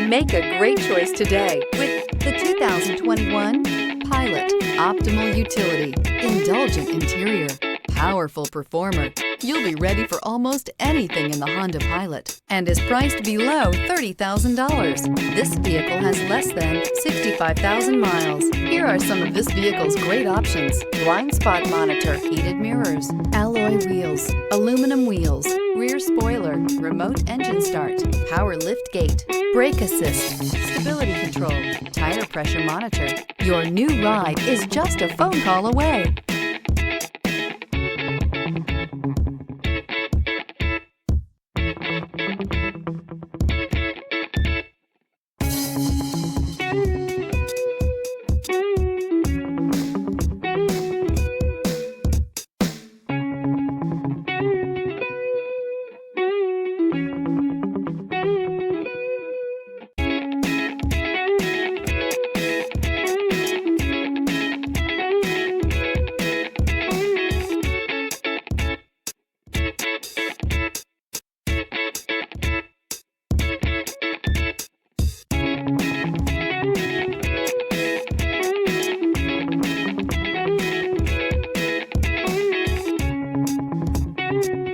Make a great choice today with the 2021 Pilot. Optimal utility, indulgent interior, powerful performer. You'll be ready for almost anything in the Honda Pilot and is priced below $30,000. This vehicle has less than 65,000 miles. Here are some of this vehicle's great options: blind spot monitor, heated mirrors, alloy wheels, aluminum wheels, rear spoiler, remote engine start, power lift gate, brake assist, stability control, tire pressure monitor. Your new ride is just a phone call away.